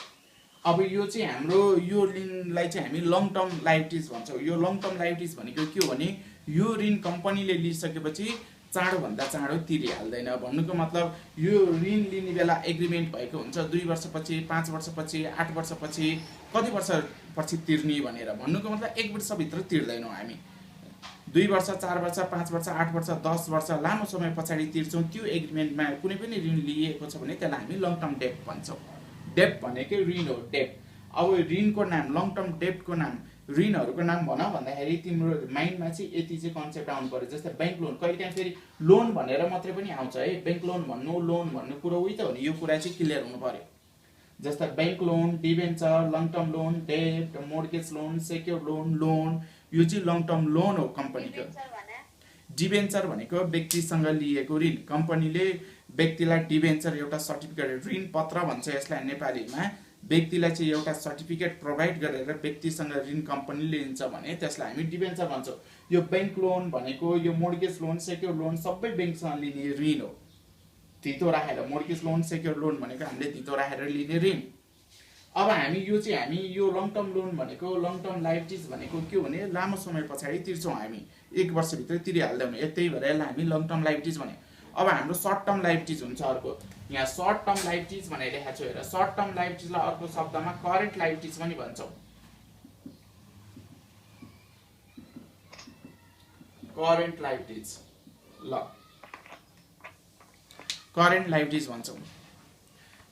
अब यो चाहिँ हाम्रो यो ऋणलाई चाहिँ हामी लङ टर्म लाइबिलिटिज भन्छौँ। यो लङ टर्म लाइबिलिटिज भनेको के हो भने यो ऋण कम्पनीले लिइसकेपछि चाँडोभन्दा चाँडो तिरिहाल्दैन। भन्नुको मतलब यो ऋण लिने बेला एग्रिमेन्ट भएको हुन्छ 2 वर्षपछि, 5 वर्षपछि, 8 वर्षपछि, कति वर्षपछि तिर्ने भनेर। भन्नुको मतलब 1 वर्षभित्र तिर्दैनौँ हामी। 2 वर्ष, 4 वर्ष, 5 वर्ष, 8 वर्ष, 10 वर्ष लामो समय पछाडि तिर्छौँ। त्यो एग्रिमेन्टमा कुनै पनि ऋण लिएको छ भने त्यसलाई हामी लङ टर्म डेप्ट भन्छौँ। डेप्ट भनेकै ऋण हो, डेप्ट। अब ऋणको नाम, लङ टर्म डेप्टको नाम, ऋणहरूको नाम भन भन्दाखेरि तिम्रो माइन्डमा चाहिँ यति चाहिँ कन्सेप्ट आउनु पर्यो। जस्तै बैंक लोन, कहिलेकाहीँ फेरि लोन भनेर मात्रै पनि आउँछ है। बैंक लोन भन्नु, लोन भन्नु कुरो उही त हो नि। यो कुरा चाहिँ क्लियर हुनु पर्यो। जस्तै bank loan, debenture, long term loan, डेप्ट, मोर्टगेज लोन, सेक्योर्ड लोन, यो चाहिँ लङ टर्म लोन हो कम्पनीको। डिबेन्चर भनेको व्यक्तिसँग लिएको ऋण। कम्पनीले व्यक्तिलाई डिबेन्चर, एउटा सर्टिफिकेट, ऋण पत्र भन्छ यसलाई नेपालीमा। व्यक्तिलाई चाहिँ एउटा सर्टिफिकेट प्रोभाइड गरेर व्यक्तिसँग ऋण कम्पनीले लिन्छ भने त्यसलाई हामी डिबेन्चर भन्छौँ। यो बैंक लोन भनेको, यो मोर्टगेज लोन, सेक्योर्ड लोन सबै बैंकसँग लिने ऋण हो, धितो राखेर। मोर्टगेज लोन, सेक्योर्ड लोन भनेको हामीले धितो राखेर लिने ऋण। अब हामी यो लङ टर्म लोन भनेको, लङ टर्म लाइबिलिटिज भनेको के हो भने लामो समय पछाडि तिर्छौँ हामी, 1 वर्षभित्र तिरिहाल्दैनौँ। त्यही भएर यसलाई हामी लङ टर्म लाइबिलिटिज भने। अब हाम्रो सर्ट टर्म लाइबिलिटिज हुन्छ अर्को। यहाँ सर्ट टर्म लाइबिलिटिज भनेर लेखेको छु हेर। सर्ट टर्म लाइबिलिटिजलाई अर्को शब्दमा करेन्ट लाइबिलिटिज पनि भन्छौँ। करेन्ट लाइबिलिटिज, ल करेन्ट लाइबिलिटिज भन्छौँ।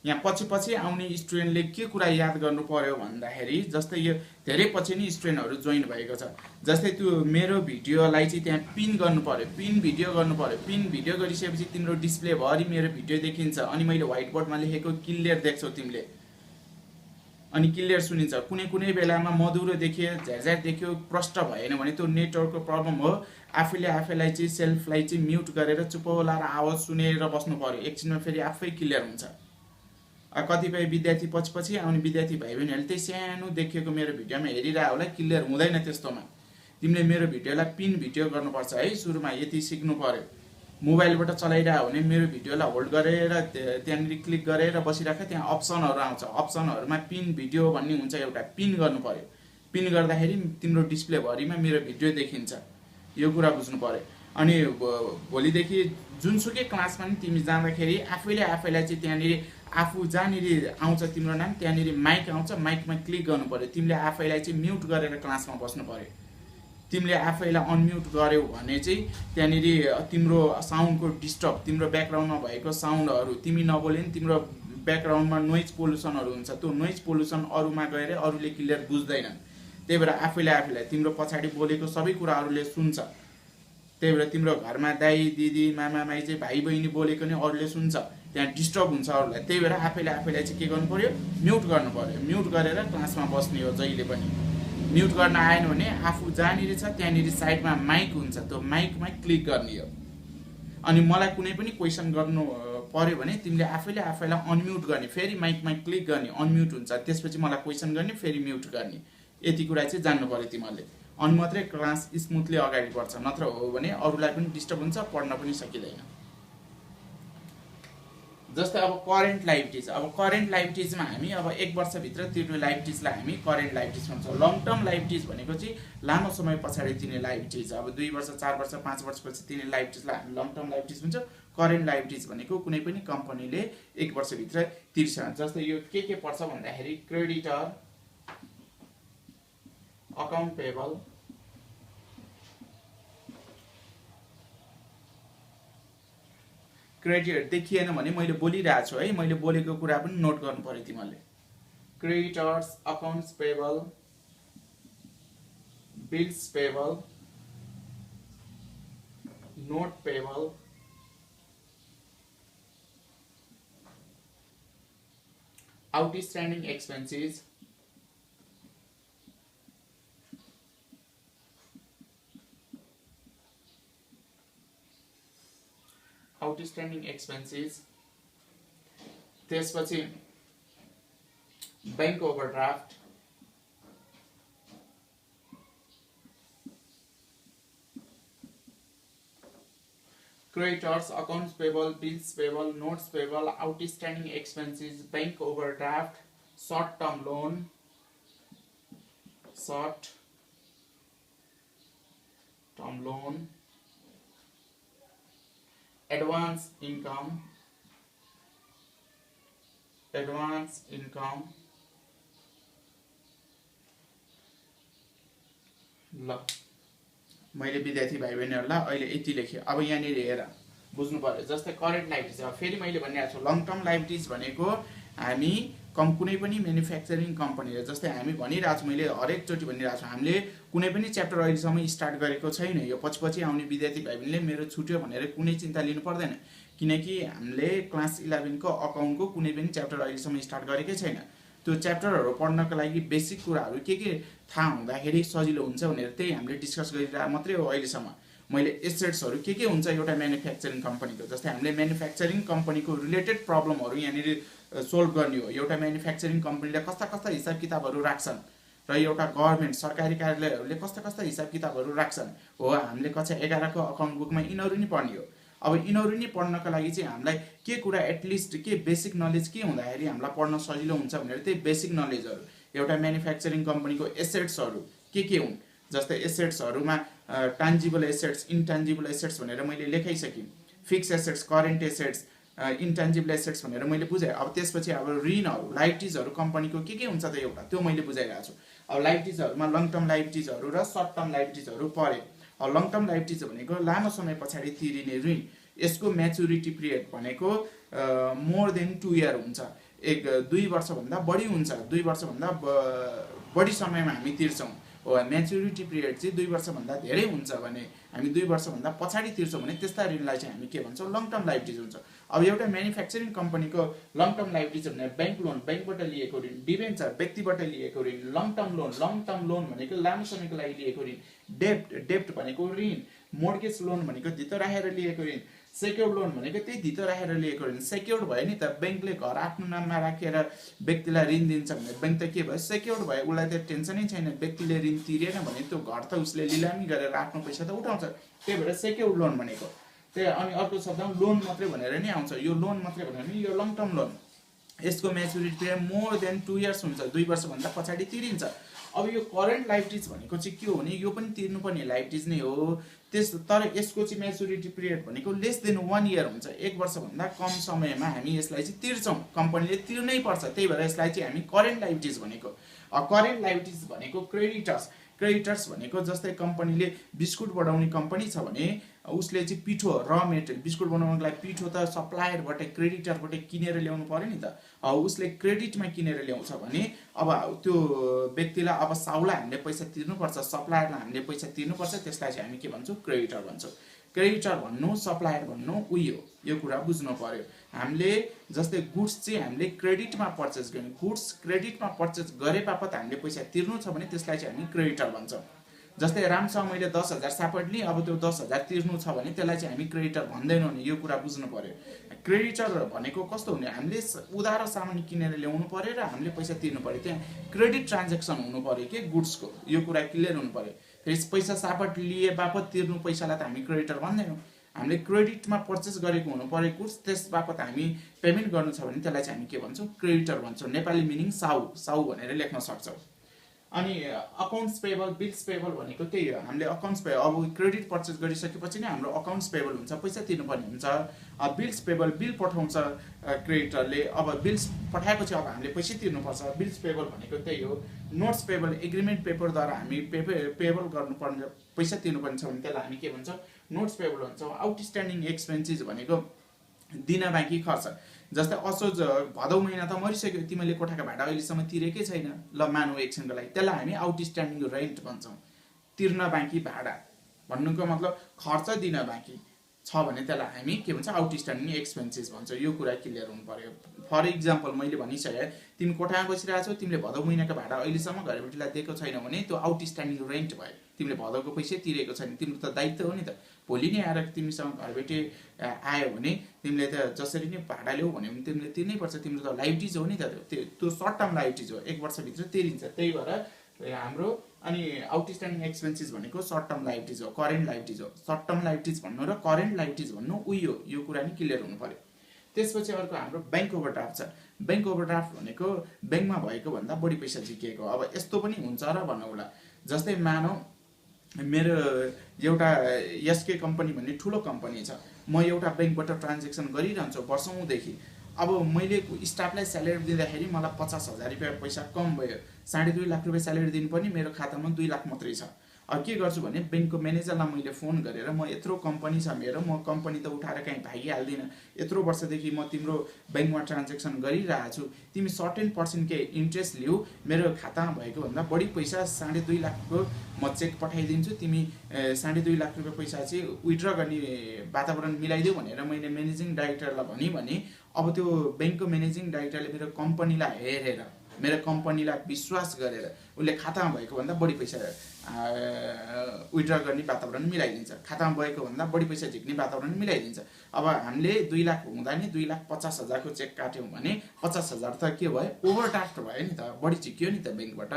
यहाँ पछि आउने स्टुडेन्टले के कुरा याद गर्नु पर्यो भन्दाखेरि, जस्तै यो धेरै पछि नै स्टुडेन्टहरू जोइन भएको छ। जस्तै त्यो मेरो भिडियोलाई चाहिँ त्यहाँ पिन गर्नु पर्यो, पिन भिडियो गर्नु पर्यो। पिन भिडियो गरिसकेपछि तिम्रो डिस्प्लेभरि मेरो भिडियो देखिन्छ। अनि मैले व्हाइट बोर्डमा लेखेको क्लियर देख्छौ तिमीले, अनि क्लियर सुनिन्छ। कुनै बेलामा मधुरो देखियो, झ्याझ्याट देखियो, प्रष्ट भएन भने त्यो नेटवर्कको प्रब्लम हो। आफैलाई चाहिँ सेल्फलाई चाहिँ म्युट गरेर चुप लाएर आवाज सुनेर बस्नु पर्यो। एकछिनमा फेरि आफै क्लियर हुन्छ। कतिपय विद्यार्थी पछि आउने विद्यार्थी भाइ बहिनीहरूले त्यही सानो देखिएको मेरो भिडियोमा हेरिरह होला, क्लियर हुँदैन त्यस्तोमा। तिमीले मेरो भिडियोलाई पिन भिडियो गर्नुपर्छ है। सुरुमा यति सिक्नु पर्यो। मोबाइलबाट चलाइरह भने मेरो भिडियोलाई होल्ड गरेर त्यहाँनिर क्लिक गरेर बसिराख, त्यहाँ अप्सनहरू आउँछ। अप्सनहरूमा पिन भिडियो भन्ने हुन्छ एउटा, पिन गर्नु पर्यो। पिन गर्दाखेरि तिम्रो डिस्प्लेभरिमा मेरो भिडियो देखिन्छ। यो कुरा बुझ्नु पर्यो। अनि भोलिदेखि जुनसुकै क्लासमा नि तिमी जाँदाखेरि आफैलाई चाहिँ त्यहाँनिर आफू जहाँनिर आउँछ तिम्रो नाम त्यहाँनिर माइक आउँछ, माइकमा क्लिक गर्नु पर्यो। तिमीले आफैलाई चाहिँ म्युट गरेर क्लासमा बस्नु पर्यो। तिमीले आफैलाई अनम्युट गर्यौ भने चाहिँ त्यहाँनिर तिम्रो साउन्डको डिस्टर्ब, तिम्रो ब्याकग्राउन्डमा भएको साउन्डहरू तिमी नबोले नि तिम्रो ब्याकग्राउन्डमा नोइज पोल्युसनहरू हुन्छ, त्यो नोइज पोल्युसन अरूमा गएर अरूले क्लियर बुझ्दैनन्। त्यही भएर आफैलाई तिम्रो पछाडि बोलेको सबै कुराहरूले सुन्छ। त्यही भएर तिम्रो घरमा दाई दिदी मामा माइजे भाइ बहिनी बोलेको नि अरूले सुन्छ, त्यहाँ डिस्टर्ब हुन्छ अरूलाई। त्यही भएर आफैलाई चाहिँ के गर्नु पर्यो, म्युट गर्नु पर्यो। म्युट गरेर क्लासमा बस्ने हो जहिले पनि। म्युट गर्न आएन भने आफू जहाँनिर छ त्यहाँनिर साइडमा माइक हुन्छ, त्यो माइकमा क्लिक गर्ने हो। अनि मलाई कुनै पनि क्वेसन गर्नु पर्यो भने तिमीले आफैलाई अनम्युट गर्ने, फेरि माइकमा क्लिक गर्ने, अनम्युट हुन्छ, त्यसपछि मलाई क्वेसन गर्ने, फेरि म्युट गर्ने। यति कुरा चाहिँ जान्नु पर्यो तिमीहरूले, अनि मात्रै क्लास स्मुथली अगाडि बढ्छ। नत्र हो भने अरूलाई पनि डिस्टर्ब हुन्छ, पढ्न पनि सकिँदैन। जस्तै अब करेन्ट लाइबिलिटिज, अब करेन्ट लाइबिलिटिजमा हामी अब 1 वर्षभित्र तिर्ने लाइबिलिटिजलाई हामी करेन्ट लाइबिलिटिज भन्छौँ। लङ टर्म लाइबिलिटिज भनेको चाहिँ लामो समय पछाडि तिर्ने लाइबिलिटिज, अब 2 वर्ष 4 वर्ष 5 वर्षपछि तिर्ने लाइबिलिटिजलाई हामी लङ टर्म लाइबिलिटिज भन्छौँ। करेन्ट लाइबिलिटिज भनेको कुनै पनि कम्पनीले 1 वर्षभित्र तिर्छ। जस्तै यो के पर्छ भन्दाखेरि क्रेडिटर, अकाउन्ट पेबल, क्रेडिट देखिएन भने मैले बोलिरहेको छु है, मैले बोलेको कुरा पनि नोट गर्नु पर्यो तिमीहरूले। Creditors, accounts payable, bills payable, note payable, outstanding expenses, त्यसपछि bank overdraft, creditors, accounts payable, bills payable, notes payable, outstanding expenses, bank overdraft, short term loan, advance income, ल मैले विद्यार्थी भाइ बहिनीहरुलाई अहिले यति लेखे। अब यहाँनिर हेर बुझ्नु पर्यो। जस्तै करेन्ट लाइबिलिटिज, अब फेरि मैले भनिरहेको छु लङ टर्म लाइबिलिटिज भनेको हामी कुनै पनि म्यानुफ्याक्चरिङ कम्पनी, जस्तै हामी भनिरहेको छु, मैले हरेक चोटि भनिरहेको छु, हामीले कुनै पनि च्याप्टर अहिलेसम्म स्टार्ट गरेको छैन। यो पछि आउने विद्यार्थी भाइ बहिनीले मेरो छुट्यो भनेर कुनै चिन्ता लिनु पर्दैन, किनकि हामीले क्लास 11 को अकाउन्टको कुनै पनि च्याप्टर अहिलेसम्म स्टार्ट गरेकै छैन। त्यो च्याप्टरहरू पढ्नका लागि बेसिक कुराहरू के थाहा हुँदाखेरि सजिलो हुन्छ भनेर त्यही हामीले डिस्कस गरिरहेको मात्रै हो अहिलेसम्म। मैले एसेट्सहरू के हुन्छ एउटा म्यानुफ्याक्चरिङ कम्पनीको, जस्तै हामीले म्यानुफ्याक्चरिङ कम्पनीको रिलेटेड प्रब्लमहरू यहाँनिर सोल्भ गर्ने हो। एउटा म्यानुफ्याक्चरिङ कम्पनीले कस्ता हिसाब किताबहरू राख्छन् र एउटा गभर्नमेन्ट सरकारी कार्यालयहरूले कस्ता हिसाब किताबहरू राख्छन् हो, हामीले कक्षा 11 को अकाउन्ट बुकमा यिनीहरू नि पढ्ने हो। अब यिनीहरू नि पढ्नका लागि चाहिँ हामीलाई के कुरा एटलिस्ट के बेसिक नलेज के हुँदाखेरि हामीलाई पढ्न सजिलो हुन्छ भनेर त्यही बेसिक नलेजहरू, एउटा म्यानुफ्याक्चरिङ कम्पनीको एसेट्सहरू के हुन्, जस्तै एसेट्सहरूमा टान्जिबल एसेट्स, इन्टान्जिबल एसेट्स भनेर मैले लेखाइसकेँ। Fix assets, current assets, intangible assets भनेर मैले बुझाएँ। अब त्यसपछि अब ऋणहरू, लाइबिलिटिजहरू कम्पनीको के हुन्छ त एउटा त्यो मैले बुझाइरहेको छु। अब लाइबिलिटिजहरूमा लङ टर्म लाइबिलिटिजहरू र सर्ट टर्म लाइबिलिटिजहरू परे। अब लङ टर्म लाइबिलिटिज भनेको लामो समय पछाडि तिरिने ऋण, यसको म्याचुरिटी पिरियड भनेको मोर देन 2 इयर हुन्छ, 2 वर्षभन्दा बढी हुन्छ, 2 वर्षभन्दा बढी समयमा हामी तिर्छौँ हो। म्याचुरिटी पिरियड चाहिँ 2 वर्षभन्दा धेरै हुन्छ भने, हामी 2 वर्षभन्दा पछाडि तिर्छौँ भने त्यस्ता ऋणलाई चाहिँ हामी के भन्छौँ, लङ टर्म लाइबिलिटिज हुन्छ। अब एउटा म्यानुफ्याक्चरिङ कम्पनीको लङ टर्म लाइबिलिटिज भने ब्याङ्क लोन, ब्याङ्कबाट लिएको ऋण, डिबेन्चर, व्यक्तिबाट लिएको ऋण, लङ टर्म लोन भनेको लामो समयको लागि लिएको ऋण, डेप्ट भनेको ऋण, मोर्गेज लोन भनेको धितो राखेर लिएको ऋण, सेक्योर्ड लोन भनेको त्यही धितो राखेर लिएको ऋण। सेक्योर्ड भयो नि त, ब्याङ्कले घर आफ्नो नाममा राखेर व्यक्तिलाई ऋण दिन्छ भने ब्याङ्क त के भयो, सेक्योर्ड भयो, उसलाई त टेन्सनै छैन। व्यक्तिले ऋण तिरेन भने त्यो घर त उसले लिलामी गरेर आफ्नो पैसा त उठाउँछ, त्यही भएर सेक्योर्ड लोन भनेको त्यही। अनि अर्को शब्दमा लोन मात्रै भनेर नि आउँछ, यो लोन मात्रै भनेर नि यो लङ टर्म लोन, यसको maturity period more than 2 years हुन्छ, 2 वर्षभन्दा पछाडि तिरिन्छ। अब यो करेन्ट लाइबिलिटिज भनेको चाहिँ के हो भने यो पनि तिर्नुपर्ने लाइबिलिटिज नै हो, तर यसको चाहिँ म्याचुरिटी पिरियड भनेको लेस देन 1 इयर हुन्छ, 1 वर्षभन्दा कम समयमा हामी यसलाई चाहिँ तिर्छौँ, कम्पनीले तिर्नै पर्छ, त्यही भएर यसलाई चाहिँ हामी करेन्ट लाइबिलिटिज भनेको। करेन्ट लाइबिलिटिज भनेको क्रेडिटर्स, क्रेडिटर्स भनेको जस्तै कम्पनीले बिस्कुट बनाउने कम्पनी छ भने उसले चाहिँ पिठो र मेटेरियल बिस्कुट बनाउनको लागि पिठो त सप्लायरबाट क्रेडिटरबाट किनेर ल्याउनु पर्यो नि त। उसले क्रेडिटमा किनेर ल्याउँछ भने अब त्यो व्यक्तिलाई अब साउलाई हामीले पैसा तिर्नुपर्छ, सप्लायरलाई हामीले पैसा तिर्नुपर्छ, त्यसलाई चाहिँ हामी के भन्छौँ क्रेडिटर भन्छौँ। क्रेडिटर भन्नु सप्लायर भन्नु उही हो, यो कुरा बुझ्नु पर्यो। हामीले जस्तै गुड्स चाहिँ हामीले क्रेडिटमा पर्चेस गर्ने, गुड्स क्रेडिटमा पर्चेस गरे बापत हामीले पैसा तिर्नु छ भने त्यसलाई चाहिँ हामी क्रेडिटर भन्छौँ। जस्तै रामसँग मैले 10,000 सापट लिएँ, अब त्यो 10,000 तिर्नु छ भने त्यसलाई चाहिँ हामी क्रेडिटर भन्दैनौँ नि, यो कुरा बुझ्नु पर्यो। क्रेडिटर भनेको कस्तो हुने, हामीले उधारो सामान किनेर ल्याउनु पर्यो र हामीले पैसा तिर्नु पर्यो, त्यहाँ क्रेडिट ट्रान्जेक्सन हुनु पर्यो कि गुड्सको, यो कुरा क्लियर हुनु पर्यो। फेरि पैसा सापट लिए बापत तिर्नु पैसालाई त हामी क्रेडिटर भन्दैनौँ, हामीले क्रेडिटमा पर्चेस गरेको हुनु पर्यो गुड्स, त्यस बापत हामी पेमेन्ट गर्नु छ भने त्यसलाई चाहिँ हामी के भन्छौँ क्रेडिटर भन्छौँ। नेपाली मिनिङ साउ भनेर लेख्न सक्छौँ। अनि अकाउन्ट्स पेबल बिल्स पेबल भनेको त्यही हो, हामीले अकाउन्ट्स पे अब क्रेडिट पर्चेस गरिसकेपछि नै हाम्रो अकाउन्ट्स पेबल हुन्छ, पैसा तिर्नुपर्ने हुन्छ। बिल्स पेबल बिल पठाउँछ क्रेडिटरले, अब बिल्स पठाएपछि अब हामीले पैसा तिर्नुपर्छ। बिल्स पेबल भनेको त्यही हो। नोट्स पेबल एग्रिमेन्ट पेपरद्वारा हामी पेबल गर्नुपर्ने पैसा तिर्नुपर्ने छ भने त्यसलाई हामी के भन्छौँ नोट्स पेबल भन्छौँ। आउटस्ट्यान्डिङ एक्सपेन्सेस भनेको दिन बाँकी खर्च, जस्तै असोज भदौ महिना त मरिसक्यो, तिमीले कोठाको भाडा अहिलेसम्म तिरेकै छैन, ल मानौ एकछिनको लागि, त्यसलाई हामी आउटस्ट्यान्डिङ रेन्ट भन्छौँ। तिर्न बाँकी भाडा भन्नुको मतलब खर्च दिन बाँकी छ भने त्यसलाई हामी के भन्छ आउटस्ट्यान्डिङ एक्सपेन्सेस भन्छ। यो कुरा क्लियर हुनु पर्यो। फर इक्जाम्पल मैले भनिसकेँ, तिमी कोठामा बसिरहेको छौ, तिमीले भदौ महिनाको भाडा अहिलेसम्म घरबेटीलाई दिएको छैन भने त्यो आउटस्ट्यान्डिङ रेन्ट भयो, तिमीले भदौको पैसा तिरेको छैन, तिम्रो त दायित्व हो नि त। भोलि नै आएर तिमीसँग घरबेटी आयो भने तिमीले त जसरी नै भाडा ल्याऊ भन्यो भने तिमीले तिर्नै पर्छ, तिम्रो त लाइबिलिटिज हो नि त, त्यो सर्ट टर्म लाइबिलिटिज हो, 1 वर्षभित्र तिरिन्छ। त्यही भएर हाम्रो अनि आउटस्ट्यान्डिङ एक्सपेन्सेस भनेको सर्ट टर्म लाइबिलिटिज हो, करेन्ट लाइबिलिटिज हो। सर्ट टर्म लाइबिलिटिज भन्नु र करेन्ट लाइबिलिटिज भन्नु उही हो, यो कुरा नि क्लियर हुनु पर्यो। त्यसपछि अर्को हाम्रो ब्याङ्क ओभरड्राफ्ट छ। ब्याङ्क ओभरड्राफ्ट भनेको ब्याङ्कमा भएको भन्दा बढी पैसा झिकिएको। अब यस्तो पनि हुन्छ र भनौँ होला, जस्तै मानौ मेरो एउटा एसके कम्पनी भन्ने ठुलो कम्पनी छ, म एउटा ब्याङ्कबाट ट्रान्जेक्सन गरिरहन्छु वर्षौँदेखि। अब मैले स्टाफलाई स्यालेरी दिँदाखेरि मलाई 50,000 रुपियाँ पैसा कम भयो, 2.5 लाख रुपियाँ स्यालेरी दिनुपर्ने, मेरो खातामा 2 लाख मात्रै छ। अब के गर्छु भने ब्याङ्कको म्यानेजरलाई मैले फोन गरेर म यत्रो कम्पनी छ मेरो, म कम्पनी त उठाएर कहीँ भागिहाल्दिनँ, यत्रो वर्षदेखि म तिम्रो ब्याङ्कमा ट्रान्जेक्सन गरिरहेको छु, तिमी सर्टेन पर्सेन्टकै इन्ट्रेस्ट लिऊ, मेरो खातामा भएको भन्दा बढी पैसा 2.5 लाखको म चेक पठाइदिन्छु, तिमी 2.5 लाख रुपियाँ पैसा चाहिँ विथड्र गर्ने वातावरण मिलाइदेऊ भनेर मैले म्यानेजिङ डाइरेक्टरलाई भने अब त्यो ब्याङ्कको म्यानेजिङ डाइरेक्टरले मेरो कम्पनीलाई हेरेर, मेरो कम्पनीलाई विश्वास गरेर उसले खातामा भएको भन्दा बढी पैसा विथड्र गर्ने वातावरण मिलाइदिन्छ, खातामा भएको भन्दा बढी पैसा झिक्ने वातावरण मिलाइदिन्छ। अब हामीले 2 लाख हुँदा नि 2,50,000को चेक काट्यौँ भने 50,000 त के भयो ओभरड्राफ्ट भयो नि त, बढी झिक्यो नि त ब्याङ्कबाट,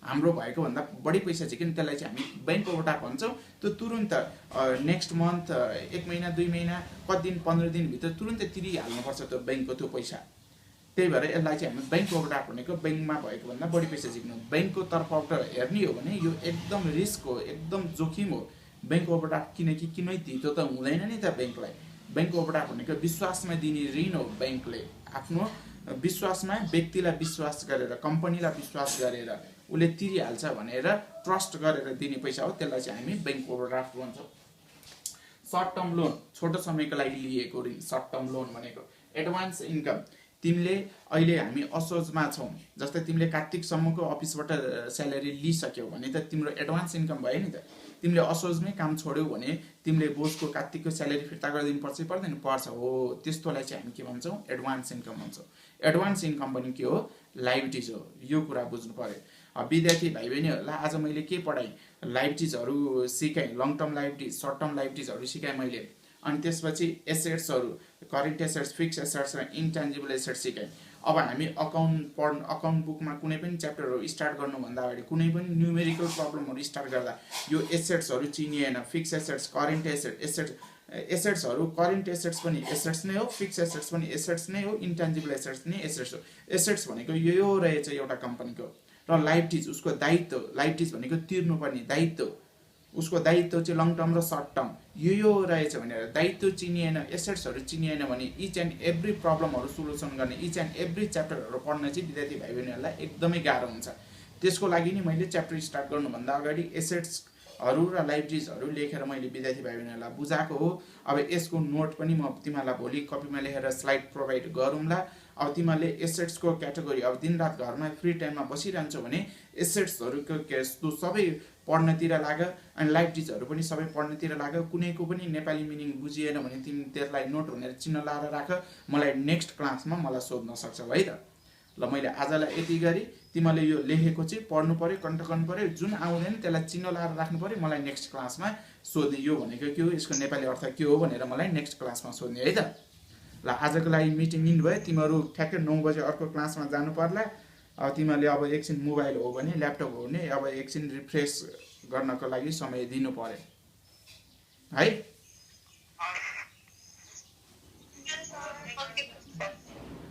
हाम्रो भएको भन्दा बढी पैसा झिक्यो नि, त्यसलाई चाहिँ हामी ब्याङ्क ओभरड्राफ्ट भन्छौँ। त्यो तुरुन्त नेक्स्ट मन्थ 1 महिना 2 महिना कति दिन 15 दिनभित्र तुरुन्तै तिरिहाल्नुपर्छ त्यो ब्याङ्कको त्यो पैसा। त्यही भएर यसलाई चाहिँ हामी ब्याङ्क ओभरड्राफ्ट भनेको ब्याङ्कमा भएको भन्दा बढी पैसा झिक्नु। ब्याङ्कको तर्फबाट हेर्ने हो भने यो एकदम रिस्क हो, एकदम जोखिम हो ब्याङ्क ओभरड्राफ्ट, किनकि किनै दितो त हुँदैन नि त ब्याङ्कलाई। ब्याङ्क ओभरड्राफ्ट भनेको विश्वासमा दिने ऋण हो, ब्याङ्कले आफ्नो विश्वासमा व्यक्तिलाई विश्वास गरेर कम्पनीलाई विश्वास गरेर उसले तिरिहाल्छ भनेर ट्रस्ट गरेर दिने पैसा हो, त्यसलाई चाहिँ हामी ब्याङ्क ओभरड्राफ्ट भन्छौँ। सर्ट टर्म लोन छोटो समयको लागि लिएको ऋण, सर्ट टर्म लोन भनेको एडभान्स इन्कम। तिमीले अहिले हामी असोजमा छौँ, जस्तै तिमीले कार्तिकसम्मको अफिसबाट स्यालेरी लिइसक्यौ भने त तिम्रो एडभान्स इन्कम भयो नि त। तिमीले असोजमै काम छोड्यौ भने तिमीले बोसको कार्तिकको स्यालेरी फिर्ता गरिदिनु पर्छ पर्दैन, पर्छ हो, त्यस्तोलाई चाहिँ हामी के भन्छौँ एडभान्स इन्कम भन्छौँ। एडभान्स इन्कम पनि के हो लाइबिलिटिज हो, यो कुरा बुझ्नु पर्यो। विद्यार्थी भाइ बहिनीहरूलाई आज मैले के पढाएँ, लाइबिलिटिजहरू सिकाएँ, long term liabilities short term लाइबिलिटिजहरू सिकाएँ मैले। अनि त्यसपछि एसेट्सहरू करेन्ट एसेट्स फिक्स एसेट्स र इन्टेन्जिबल एसेट्स सिकाएँ। अब हामी अकाउन्ट बुकमा कुनै पनि च्याप्टरहरू स्टार्ट गर्नुभन्दा अगाडि कुनै पनि न्युमेरिकल प्रब्लमहरू स्टार्ट गर्दा यो एसेट्सहरू चिनिएन, फिक्स एसेट्स करेन्ट एसेट्सहरू करेन्ट एसेट्स पनि एसेट्स नै हो, फिक्स एसेट्स पनि एसेट्स नै हो, इन्टेन्जिबल एसेट्स नै एसेट्स हो। एसेट्स भनेको यो रहेछ एउटा कम्पनीको, र लाइबिलिटिज उसको दायित्व, लाइबिलिटिज भनेको तिर्नुपर्ने दायित्व, उसको दायित्व चाहिँ लङ टर्म र सर्ट टर्म यो रहेछ भनेर दायित्व चिनिएन, एसेट्सहरू चिनिएन भने इच एन्ड एभ्री प्रब्लमहरू सोल्युसन गर्ने, इच एन्ड एभ्री च्याप्टरहरू पढ्न चाहिँ विद्यार्थी भाइ बहिनीहरूलाई एकदमै गाह्रो हुन्छ। त्यसको लागि नि मैले च्याप्टर स्टार्ट गर्नुभन्दा अगाडि एसेट्सहरू र लाइब्रेरिजहरू लेखेर मैले विद्यार्थी भाइ बहिनीहरूलाई बुझाएको हो। अब यसको नोट पनि म तिमीहरूलाई भोलि कपीमा लेखेर स्लाइड प्रोभाइड गरौँला। अब तिमीहरूले एसेट्सको क्याटेगोरी अब दिनरात घरमा फ्री टाइममा बसिरहन्छौ भने एसेट्सहरूको सबै पढ्नतिर लाग, अनि लाइब्रेरिजहरू पनि सबै पढ्नतिर लाग। कुनैको पनि नेपाली मिनिङ बुझिएन भने तिमी त्यसलाई नोट भनेर चिन्ह लाएर राख, मलाई नेक्स्ट क्लासमा मलाई सोध्न सक्छौ है त। ल मैले आजलाई यति गरी, तिमीले यो लेखेको चाहिँ पढ्नु पर्यो, कन्ट गर्नु पर्यो, जुन आउँदैन त्यसलाई चिन्ह लाएर राख्नु पर्यो। मलाई नेक्स्ट क्लासमा सोध्ने यो भनेको के हो, यसको नेपाली अर्थ के हो भनेर मलाई नेक्स्ट क्लासमा सोध्ने है त। ल आजको लागि मिटिङ इन भयो। तिमीहरू ठ्याक्कै 9 बजे अर्को क्लासमा जानु पर्ला। अब तिमीहरूले अब एकछिन मोबाइल हो भने ल्यापटप हो भने अब एकछिन रिफ्रेस गर्नको लागि समय दिनु पर्यो है।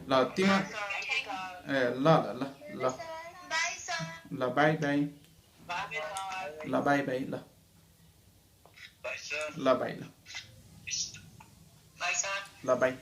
ल तिमी ल ल ल ल ल बाई बाई, ल बाई बाई, ल ल बाई, ल ल बाई।